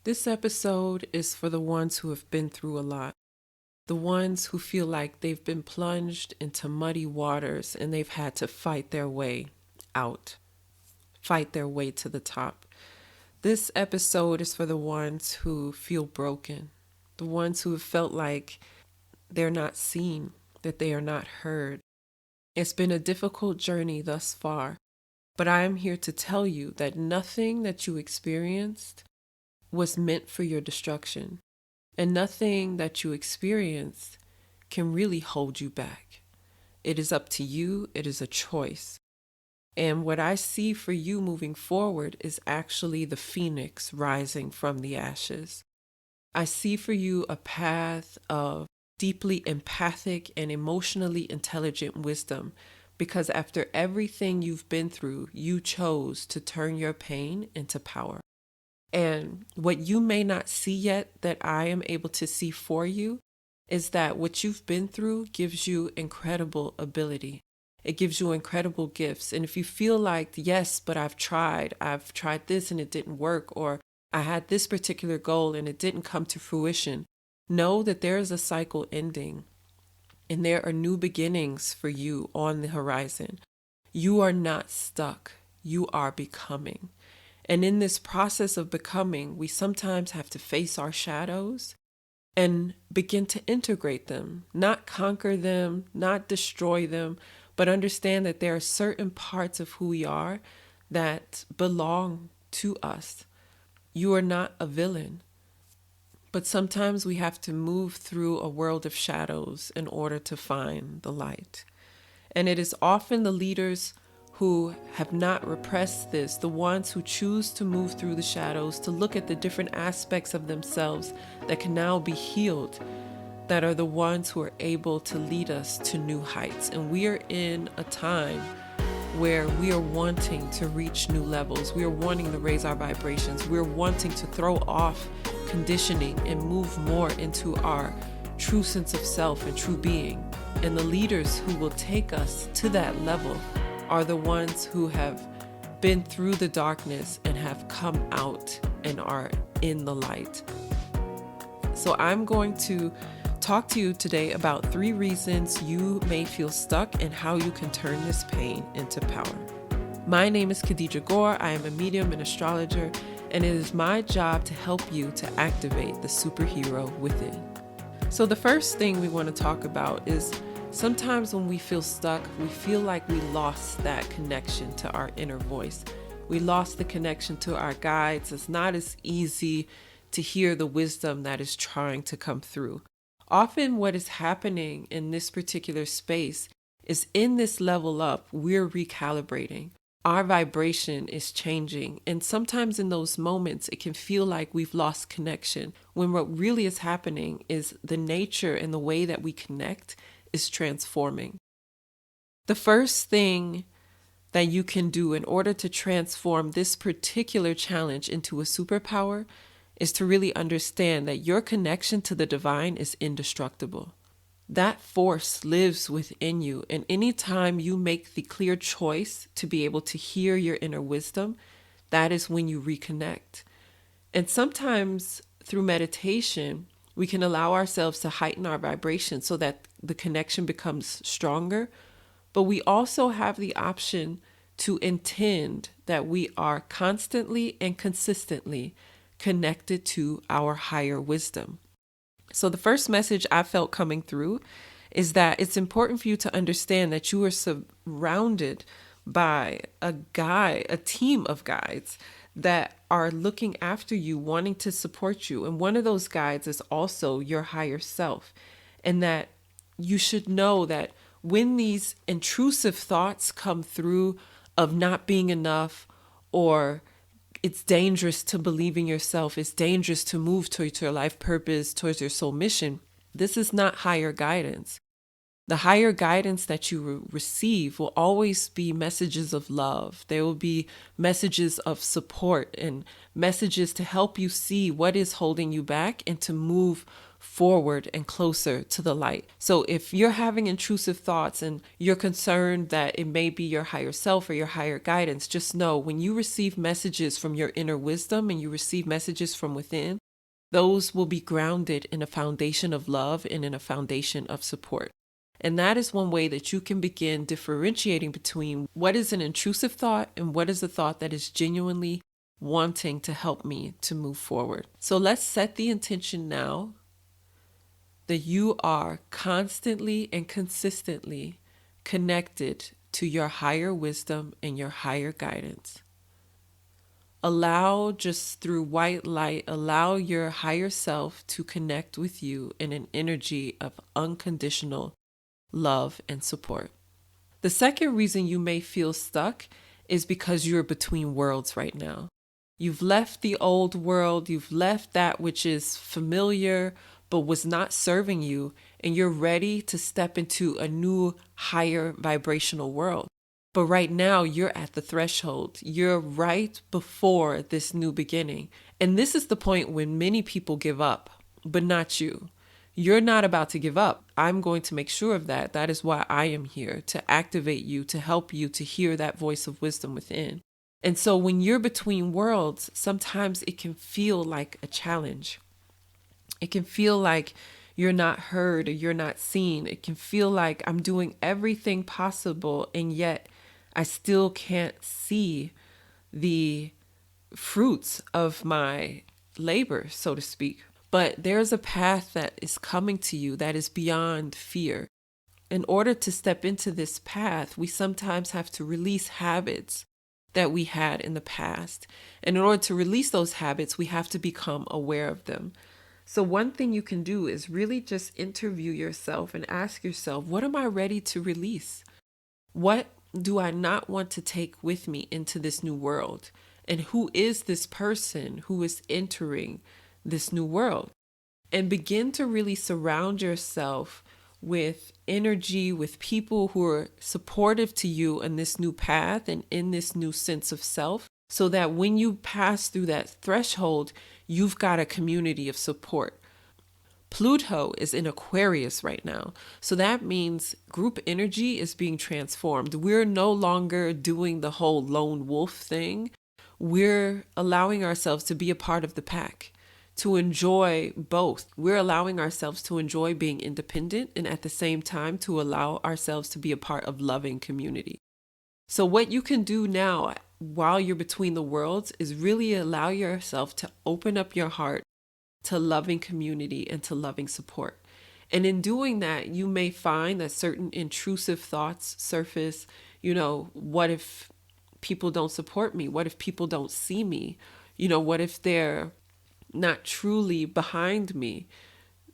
This episode is for the ones who have been through a lot, the ones who feel like they've been plunged into muddy waters and they've had to fight their way out, fight their way to the top. This episode is for the ones who feel broken, the ones who have felt like they're not seen, that they are not heard. It's been a difficult journey thus far, but I am here to tell you that nothing that you experienced was meant for your destruction, and nothing that you experienced can really hold you back. It is up to you, it is a choice. And what I see for you moving forward is actually the phoenix rising from the ashes. I see for you a path of deeply empathic and emotionally intelligent wisdom because after everything you've been through, you chose to turn your pain into power. And what you may not see yet that I am able to see for you is that what you've been through gives you incredible ability. It gives you incredible gifts. And if you feel like, yes, but I've tried this and it didn't work, or I had this particular goal and it didn't come to fruition, know that there is a cycle ending and there are new beginnings for you on the horizon. You are not stuck. You are becoming. And in this process of becoming, we sometimes have to face our shadows and begin to integrate them, not conquer them, not destroy them, but understand that there are certain parts of who we are that belong to us. You are not a villain, but sometimes we have to move through a world of shadows in order to find the light. And it is often the leaders who have not repressed this, the ones who choose to move through the shadows, to look at the different aspects of themselves that can now be healed, that are the ones who are able to lead us to new heights. And we are in a time where we are wanting to reach new levels. We are wanting to raise our vibrations. We're wanting to throw off conditioning and move more into our true sense of self and true being. And the leaders who will take us to that level are the ones who have been through the darkness and have come out and are in the light. So I'm going to talk to you today about 3 reasons you may feel stuck and how you can turn this pain into power. My name is Khadija Gore. I am a medium and astrologer, and it is my job to help you to activate the superhero within. So the first thing we want to talk about is sometimes when we feel stuck, we feel like we lost that connection to our inner voice. We lost the connection to our guides. It's not as easy to hear the wisdom that is trying to come through. Often what is happening in this particular space is in this level up, we're recalibrating. Our vibration is changing. And sometimes in those moments, it can feel like we've lost connection when what really is happening is the nature and the way that we connect is transforming. The first thing that you can do in order to transform this particular challenge into a superpower is to really understand that your connection to the divine is indestructible. That force lives within you, and anytime you make the clear choice to be able to hear your inner wisdom, that is when you reconnect. And sometimes through meditation, we can allow ourselves to heighten our vibration so that the connection becomes stronger. But we also have the option to intend that we are constantly and consistently connected to our higher wisdom. So the first message I felt coming through is that it's important for you to understand that you are surrounded by a team of guides that are looking after you, wanting to support you. And one of those guides is also your higher self. And that you should know that when these intrusive thoughts come through of not being enough, or it's dangerous to believe in yourself, it's dangerous to move towards your life purpose, towards your soul mission, this is not higher guidance. The higher guidance that you receive will always be messages of love. There will be messages of support and messages to help you see what is holding you back and to move forward and closer to the light. So if you're having intrusive thoughts and you're concerned that it may be your higher self or your higher guidance, just know when you receive messages from your inner wisdom and you receive messages from within, those will be grounded in a foundation of love and in a foundation of support. And that is one way that you can begin differentiating between what is an intrusive thought and what is a thought that is genuinely wanting to help me to move forward. So let's set the intention now that you are constantly and consistently connected to your higher wisdom and your higher guidance. Allow, just through white light, allow your higher self to connect with you in an energy of unconditional love and support. The second reason you may feel stuck is because you're between worlds right now. You've left the old world, you've left that which is familiar but was not serving you, and you're ready to step into a new, higher vibrational world. But right now, you're at the threshold. You're right before this new beginning. And this is the point when many people give up, but not you. You're not about to give up. I'm going to make sure of that. That is why I am here, to activate you, to help you to hear that voice of wisdom within. And so when you're between worlds, sometimes it can feel like a challenge. It can feel like you're not heard or you're not seen. It can feel like I'm doing everything possible and yet I still can't see the fruits of my labor, so to speak. But there's a path that is coming to you that is beyond fear. In order to step into this path, we sometimes have to release habits that we had in the past. And in order to release those habits, we have to become aware of them. So one thing you can do is really just interview yourself and ask yourself, what am I ready to release? What do I not want to take with me into this new world? And who is this person who is entering this new world? And begin to really surround yourself with energy, with people who are supportive to you in this new path and in this new sense of self, so that when you pass through that threshold, you've got a community of support. Pluto is in Aquarius right now. So that means group energy is being transformed. We're no longer doing the whole lone wolf thing. We're allowing ourselves to be a part of the pack, to enjoy both. We're allowing ourselves to enjoy being independent and at the same time to allow ourselves to be a part of loving community. So what you can do now while you're between the worlds is really allow yourself to open up your heart to loving community and to loving support. And in doing that, you may find that certain intrusive thoughts surface. What if people don't support me? What if people don't see me? What if they're not truly behind me?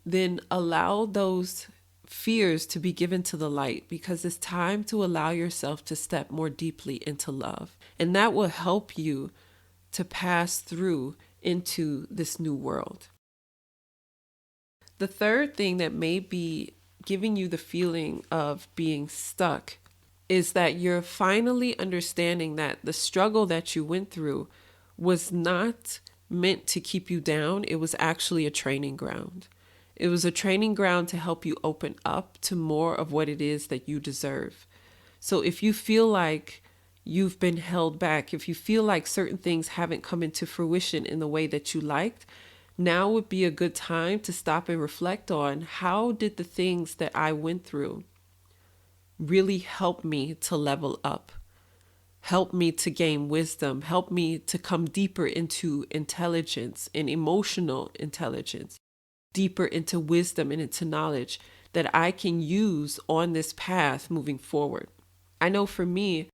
Then allow those fears to be given to the light, because it's time to allow yourself to step more deeply into love. And that will help you to pass through into this new world. The third thing that may be giving you the feeling of being stuck is that you're finally understanding that the struggle that you went through was not meant to keep you down. It was actually a training ground. It was a training ground to help you open up to more of what it is that you deserve. So if you feel like you've been held back, if you feel like certain things haven't come into fruition in the way that you liked, now would be a good time to stop and reflect on, how did the things that I went through really help me to level up, help me to gain wisdom, help me to come deeper into intelligence and emotional intelligence, deeper into wisdom and into knowledge that I can use on this path moving forward. I know for me,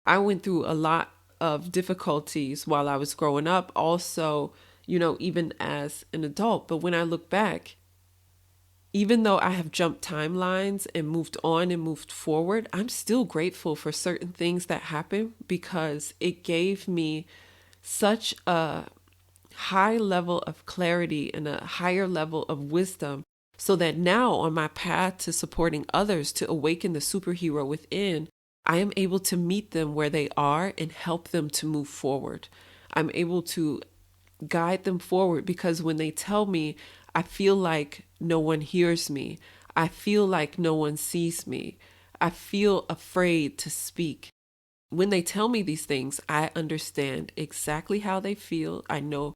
I went through a lot of difficulties while I was growing up, also even as an adult. But when I look back, even though I have jumped timelines and moved on and moved forward, I'm still grateful for certain things that happened, because it gave me such a high level of clarity and a higher level of wisdom, so that now on my path to supporting others to awaken the superhero within, I am able to meet them where they are and help them to move forward. I'm able to guide them forward, because when they tell me, I feel like no one hears me. I feel like no one sees me. I feel afraid to speak. When they tell me these things, I understand exactly how they feel. I know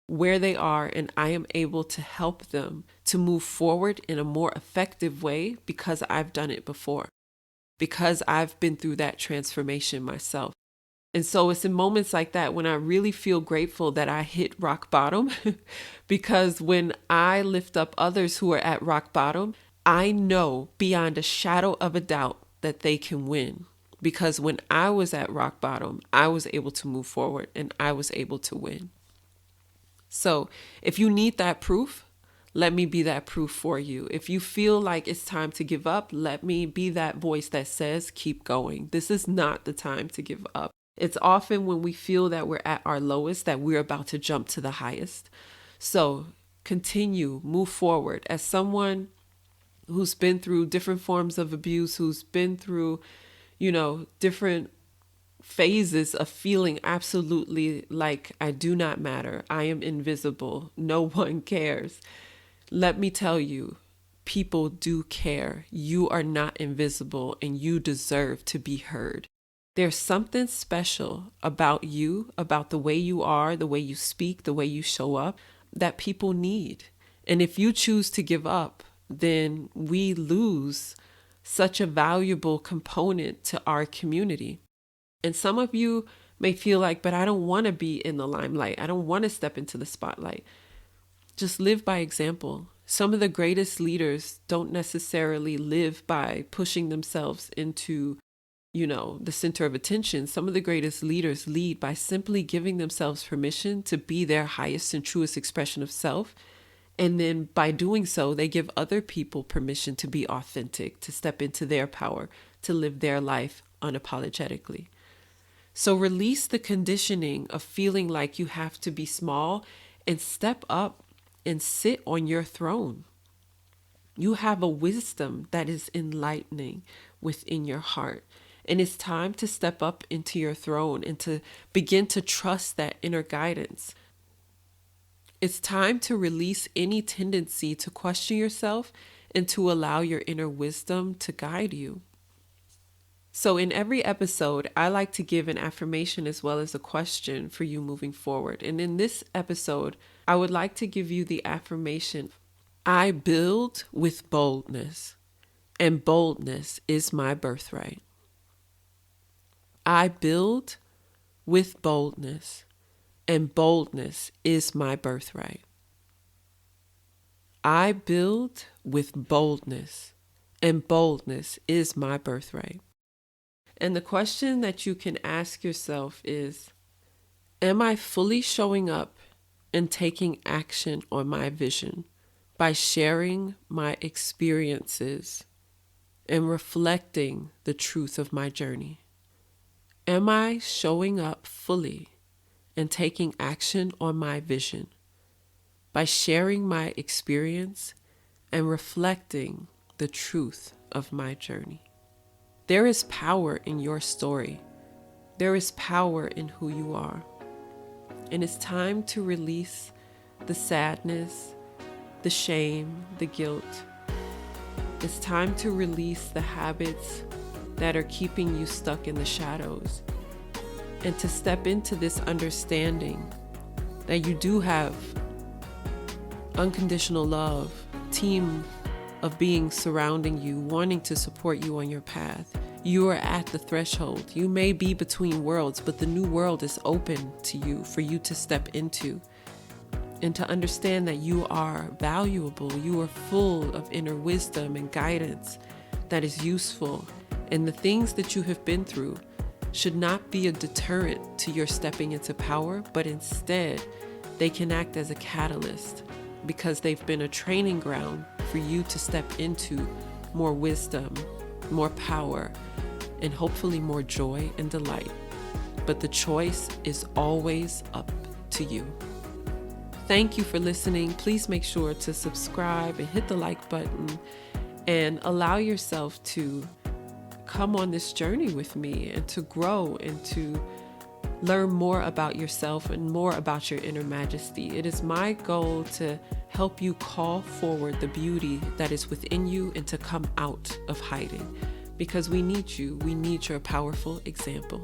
where they are, and I am able to help them to move forward in a more effective way because I've done it before, because I've been through that transformation myself. And so it's in moments like that when I really feel grateful that I hit rock bottom because when I lift up others who are at rock bottom, I know beyond a shadow of a doubt that they can win. Because when I was at rock bottom, I was able to move forward and I was able to win. So if you need that proof, let me be that proof for you. If you feel like it's time to give up, let me be that voice that says, keep going. This is not the time to give up. It's often when we feel that we're at our lowest that we're about to jump to the highest. So continue, move forward. As someone who's been through different forms of abuse, who's been through, different phases of feeling absolutely like I do not matter, I am invisible, no one cares. Let me tell you, people do care. You are not invisible and you deserve to be heard. There's something special about you, about the way you are, the way you speak, the way you show up, that people need. And if you choose to give up, then we lose such a valuable component to our community. And some of you may feel like, but I don't want to be in the limelight. I don't want to step into the spotlight. Just live by example. Some of the greatest leaders don't necessarily live by pushing themselves into the center of attention. Some of the greatest leaders lead by simply giving themselves permission to be their highest and truest expression of self. And then by doing so, they give other people permission to be authentic, to step into their power, to live their life unapologetically. So release the conditioning of feeling like you have to be small and step up and sit on your throne. You have a wisdom that is enlightening within your heart. And it's time to step up into your throne and to begin to trust that inner guidance. It's time to release any tendency to question yourself and to allow your inner wisdom to guide you. So in every episode, I like to give an affirmation as well as a question for you moving forward. And in this episode, I would like to give you the affirmation, I build with boldness, and boldness is my birthright. I build with boldness, and boldness is my birthright. I build with boldness, and boldness is my birthright. And the question that you can ask yourself is, am I fully showing up and taking action on my vision by sharing my experiences and reflecting the truth of my journey? Am I showing up fully and taking action on my vision by sharing my experience and reflecting the truth of my journey? There is power in your story. There is power in who you are. And it's time to release the sadness, the shame, the guilt. It's time to release the habits that are keeping you stuck in the shadows, and to step into this understanding that you do have unconditional love, team of beings surrounding you, wanting to support you on your path. You are at the threshold. You may be between worlds, but the new world is open to you for you to step into, and to understand that you are valuable. You are full of inner wisdom and guidance that is useful. And the things that you have been through should not be a deterrent to your stepping into power, but instead they can act as a catalyst because they've been a training ground for you to step into more wisdom, more power, and hopefully more joy and delight. But the choice is always up to you. Thank you for listening. Please make sure to subscribe and hit the like button and allow yourself to come on this journey with me and to grow and to learn more about yourself and more about your inner majesty. It is my goal to help you call forward the beauty that is within you and to come out of hiding, because we need you. We need your powerful example.